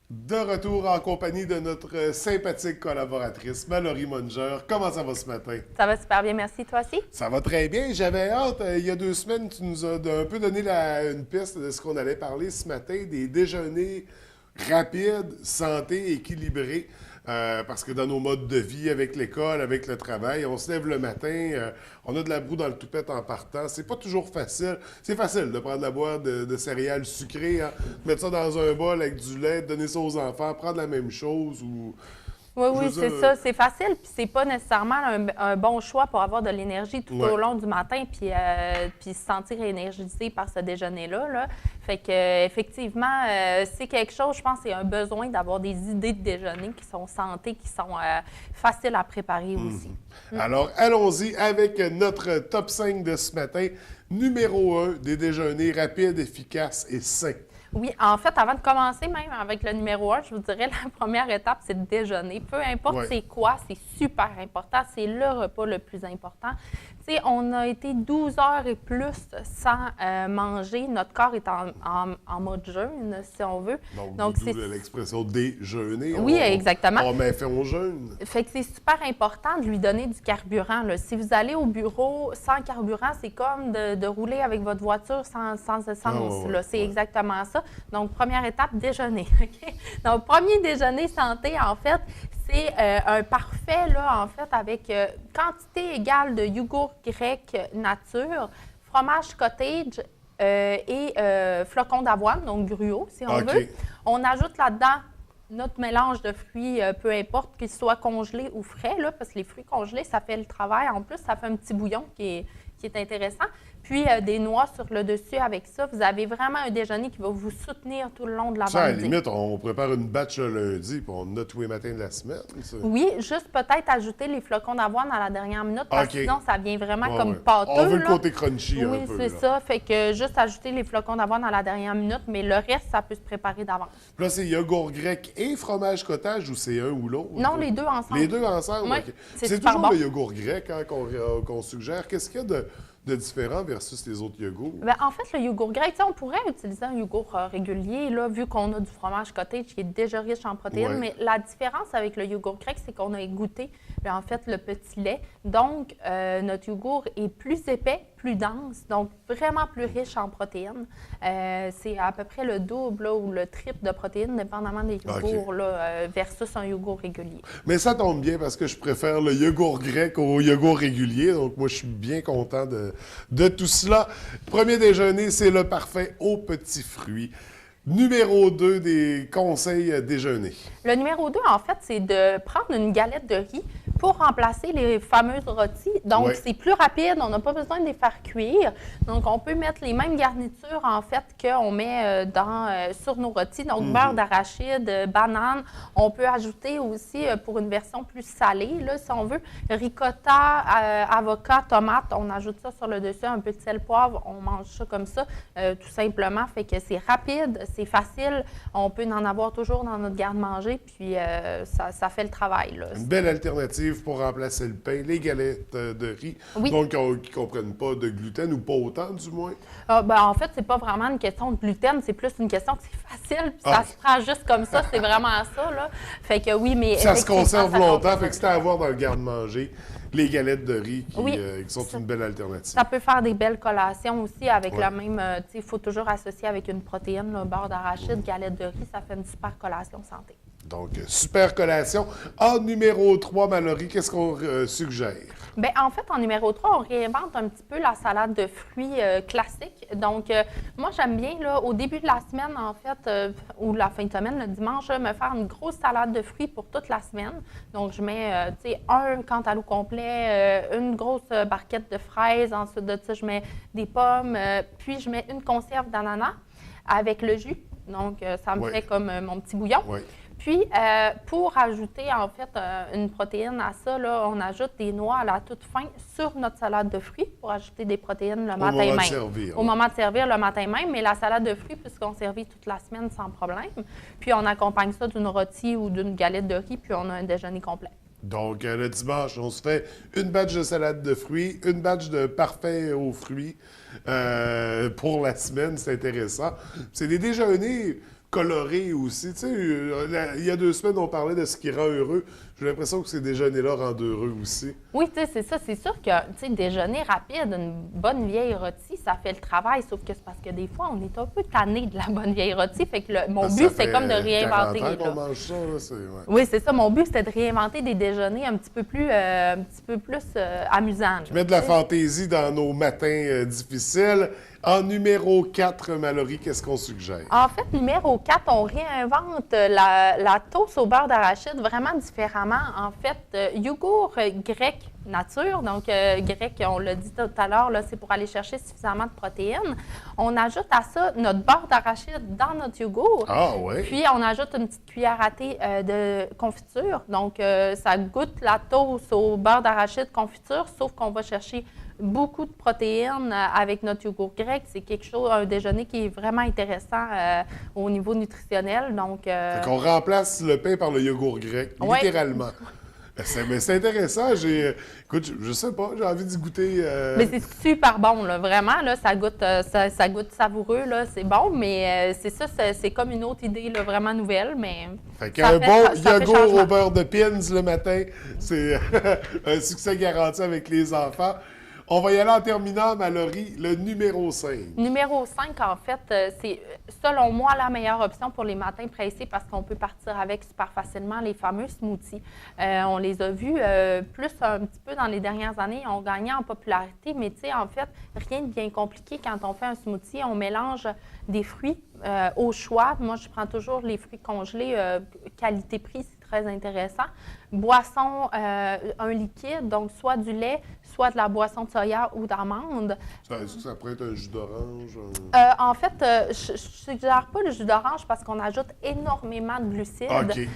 De retour en compagnie de notre sympathique collaboratrice, Mallory Munger. Comment ça va ce matin? Ça va super bien, merci. Toi aussi? Ça va très bien. J'avais hâte. Il y a 2 semaines, tu nous as un peu donné une piste de ce qu'on allait parler ce matin, des déjeuners rapides, santé, équilibrés. Parce que dans nos modes de vie, avec l'école, avec le travail, on se lève le matin, on a de la broue dans le toupette en partant. C'est pas toujours facile. C'est facile de prendre la boîte de céréales sucrées, hein, mettre ça dans un bol avec du lait, donner ça aux enfants, prendre la même chose ou... Oui, je oui, veux c'est dire, ça. C'est facile, puis c'est pas nécessairement un bon choix pour avoir de l'énergie tout ouais. au long du matin, puis se sentir énergisé par ce déjeuner-là. Là. Fait que effectivement, c'est quelque chose, je pense, c'est un besoin d'avoir des idées de déjeuner qui sont santé, qui sont faciles à préparer aussi. Alors, allons-y avec notre top 5 de ce matin. Numéro 1, des déjeuners rapides, efficaces et sains. Oui, en fait, avant de commencer même avec le numéro 1, je vous dirais la première étape, c'est de déjeuner. Peu importe Ouais. c'est quoi, c'est super important. C'est le repas le plus important. Tu sais, on a été 12 heures et plus sans manger. Notre corps est en mode jeûne, si on veut. Donc d'où l'expression déjeuner. Oui, exactement. On met fin au jeûne. Fait que c'est super important de lui donner du carburant. Là. Si vous allez au bureau sans carburant, c'est comme de rouler avec votre voiture sans essence. Ah, ouais, Là. C'est ouais. exactement ça. Donc, première étape, déjeuner. OK? Donc, premier déjeuner santé, en fait, c'est un parfait, là, en fait, avec quantité égale de yogourt grec nature, fromage cottage et flocons d'avoine, donc gruau, si on OK. veut. On ajoute là-dedans notre mélange de fruits, peu importe qu'ils soient congelés ou frais, là, parce que les fruits congelés, ça fait le travail. En plus, ça fait un petit bouillon qui est intéressant. Puis, des noix sur le dessus avec ça. Vous avez vraiment un déjeuner qui va vous soutenir tout le long de Ça, à la l'avant-midi. limite, on prépare une batch le lundi, puis on en a tous les matins de la semaine. Ça. Oui, juste peut-être ajouter les flocons d'avoine à la dernière minute, parce OK. que sinon, ça vient vraiment Ouais, comme ouais. pâteux. On veut le là. côté crunchy Oui, un peu. c'est là. ça. Fait que juste ajouter les flocons d'avoine à la dernière minute, mais le reste, ça peut se préparer d'avance. Puis là, c'est yogourt grec et fromage cottage ou c'est un ou l'autre? Non, les deux ensemble. Les deux ensemble? Oui, OK. c'est C'est super toujours bon. le yogourt grec hein, qu'on suggère. Qu'est-ce qu'il y a de différent versus les autres yogourts? Ben, en fait, le yogourt grec, tu sais, on pourrait utiliser un yogourt régulier, là, vu qu'on a du fromage cottage qui est déjà riche en protéines. Ouais. Mais la différence avec le yogourt grec, c'est qu'on a goûté, en fait, le petit lait. Donc, notre yogourt est plus épais, plus dense, donc vraiment plus riche en protéines. C'est à peu près le double là, ou le triple de protéines, dépendamment des yogourts, là, versus un yogourt régulier. Mais ça tombe bien parce que je préfère le yogourt grec au yogourt régulier. Donc, moi, je suis bien content de tout cela. Premier déjeuner, c'est le parfait aux petits fruits. Numéro 2 des conseils déjeuner. Le numéro 2, en fait, c'est de prendre une galette de riz pour remplacer les fameuses rôties. Donc, Ouais. c'est plus rapide, on n'a pas besoin de les faire cuire. Donc, on peut mettre les mêmes garnitures, en fait, qu'on met sur nos rôtis. Donc, beurre d'arachide, banane. On peut ajouter aussi, pour une version plus salée, là, si on veut, ricotta, avocat, tomate. On ajoute ça sur le dessus, un peu de sel, poivre. On mange ça comme ça, tout simplement. Fait que c'est rapide, c'est facile. On peut en avoir toujours dans notre garde-manger, puis ça fait le travail, là. Une belle alternative pour remplacer le pain, les galettes de riz. Oui. Donc, qui ne comprennent pas de gluten ou pas autant, du moins. En fait, c'est pas vraiment une question de gluten, c'est plus une question que c'est facile, puis Ah. ça se prend juste comme ça, c'est vraiment ça, là. Fait que oui, mais Ça se effectivement, conserve ça longtemps, conserve. fait que c'est à avoir dans le garde-manger. Les galettes de riz qui, Oui. qui sont une belle alternative. Ça peut faire des belles collations aussi avec Ouais. le même, tu sais, il faut toujours associer avec une protéine, le beurre d'arachide, galette de riz, ça fait une super collation santé. Donc, super collation. En numéro 3, Mallory, qu'est-ce qu'on suggère? Bien, en fait, en numéro 3, on réinvente un petit peu la salade de fruits classique. Donc, moi, j'aime bien, là, au début de la semaine, en fait, ou la fin de semaine, le dimanche, me faire une grosse salade de fruits pour toute la semaine. Donc, je mets, tu sais, un cantaloupe complet, une grosse barquette de fraises. Ensuite de ça, je mets des pommes, puis je mets une conserve d'ananas avec le jus. Donc, ça me Ouais. fait comme mon petit bouillon. Oui. Puis, pour ajouter en fait une protéine à ça, là, on ajoute des noix à la toute fin sur notre salade de fruits pour ajouter des protéines le matin moment de même. servir, Au là. moment de servir le matin même, mais la salade de fruits, puisqu'on servit toute la semaine sans problème. Puis, on accompagne ça d'une rôtie ou d'une galette de riz, puis on a un déjeuner complet. Donc, le dimanche, on se fait une batch de salade de fruits, une batch de parfait aux fruits pour la semaine. C'est intéressant. C'est des déjeuners coloré aussi. Tu sais, il y a 2 semaines, on parlait de ce qui rend heureux. J'ai l'impression que ces déjeuners-là rendent heureux aussi. Oui, tu sais, c'est ça. C'est sûr que, tu sais, déjeuner rapide, une bonne vieille rôtie, ça fait le travail. Sauf que c'est parce que des fois, on est un peu tanné de la bonne vieille rôtie. Fait que mon but, c'est comme de réinventer. 40 ans qu'on mange ça, là, ouais. Oui, c'est ça. Mon but, c'était de réinventer des déjeuners un petit peu plus amusants. Mettre de la fantaisie dans nos matins difficiles. En numéro 4, Mallory, qu'est-ce qu'on suggère? En fait, numéro 4, on réinvente la toast au beurre d'arachide vraiment différemment. En fait, yogourt grec nature, donc grec, on l'a dit tout à l'heure, c'est pour aller chercher suffisamment de protéines. On ajoute à ça notre beurre d'arachide dans notre yogourt. Ah oui? Puis, on ajoute une petite cuillère à thé de confiture. Donc, ça goûte la toast au beurre d'arachide confiture, sauf qu'on va chercher beaucoup de protéines avec notre yogourt grec. C'est quelque chose, un déjeuner qui est vraiment intéressant au niveau nutritionnel. Donc, Fait qu'on remplace le pain par le yogourt grec, littéralement. Mais c'est intéressant. Écoute, je sais pas, j'ai envie d'y goûter. Mais c'est super bon, là, vraiment. Là, ça goûte savoureux, là, c'est bon, mais c'est ça, c'est comme une autre idée là, vraiment nouvelle. Mais fait qu'un bon yogourt au beurre de pins le matin, c'est un succès garanti avec les enfants. On va y aller en terminant, Mallory, le numéro 5. Numéro 5, en fait, c'est selon moi la meilleure option pour les matins pressés parce qu'on peut partir avec super facilement les fameux smoothies. On les a vus plus un petit peu dans les dernières années, ils ont gagné en popularité, mais tu sais, en fait, rien de bien compliqué quand on fait un smoothie. On mélange des fruits au choix. Moi, je prends toujours les fruits congelés, qualité-prix, c'est très intéressant. Boisson, un liquide, donc soit du lait, soit de la boisson de soya ou d'amande. Est-ce que ça pourrait être un jus d'orange? En fait, je ne suggère pas le jus d'orange parce qu'on ajoute énormément de glucides. OK.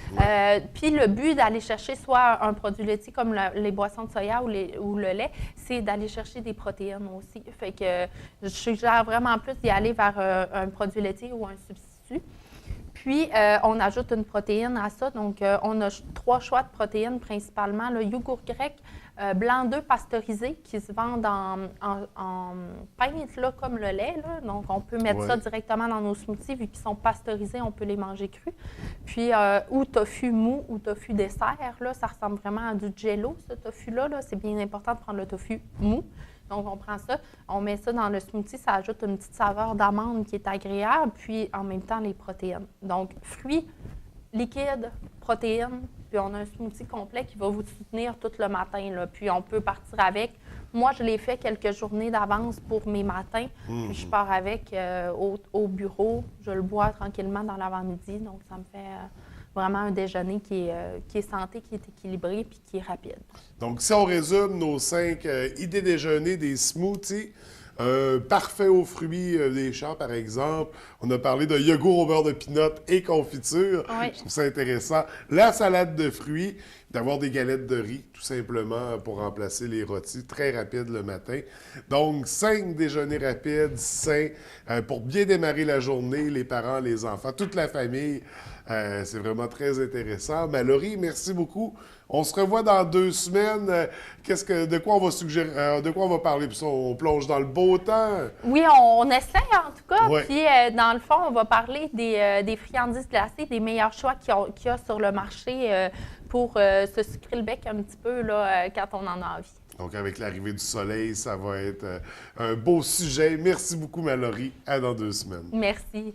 Puis le but d'aller chercher soit un produit laitier comme les boissons de soya ou le lait, c'est d'aller chercher des protéines aussi. Fait que je suggère vraiment plus d'y aller vers un produit laitier ou un substitut. Puis, on ajoute une protéine à ça. Donc, on a 3 choix de protéines principalement. Le yogourt grec, blanc d'œuf pasteurisé qui se vendent en pinte, là, comme le lait. Là. Donc, on peut mettre ça directement dans nos smoothies. Vu qu'ils sont pasteurisés, on peut les manger crus. Puis, ou tofu mou ou tofu dessert. Là, ça ressemble vraiment à du jello, ce tofu-là. Là. C'est bien important de prendre le tofu mou. Donc, on prend ça, on met ça dans le smoothie, ça ajoute une petite saveur d'amande qui est agréable, puis en même temps, les protéines. Donc, fruits, liquides, protéines, puis on a un smoothie complet qui va vous soutenir tout le matin. Là. Puis, on peut partir avec. Moi, je l'ai fait quelques journées d'avance pour mes matins, puis je pars avec au bureau. Je le bois tranquillement dans l'avant-midi, donc ça me fait vraiment un déjeuner qui est santé, qui est équilibré puis qui est rapide. Donc, si on résume nos 5 idées déjeuner des smoothies, parfait aux fruits des champs, par exemple. On a parlé de yogourt au beurre de pinot et confiture. Oui. Je trouve ça intéressant. La salade de fruits, d'avoir des galettes de riz, tout simplement, pour remplacer les rôtis. Très rapide le matin. Donc, 5 déjeuners rapides, sains, pour bien démarrer la journée, les parents, les enfants, toute la famille. C'est vraiment très intéressant. Mallory, merci beaucoup. On se revoit dans 2 semaines. De quoi on va suggérer, de quoi on va parler? Puis ça, on plonge dans le beau temps. Oui, on essaie en tout cas. Ouais. Puis, dans le fond, on va parler des friandises glacées, des meilleurs choix qu'il y a sur le marché pour se sucrer le bec un petit peu là, quand on en a envie. Donc, avec l'arrivée du soleil, ça va être un beau sujet. Merci beaucoup, Mallory. À dans 2 semaines. Merci.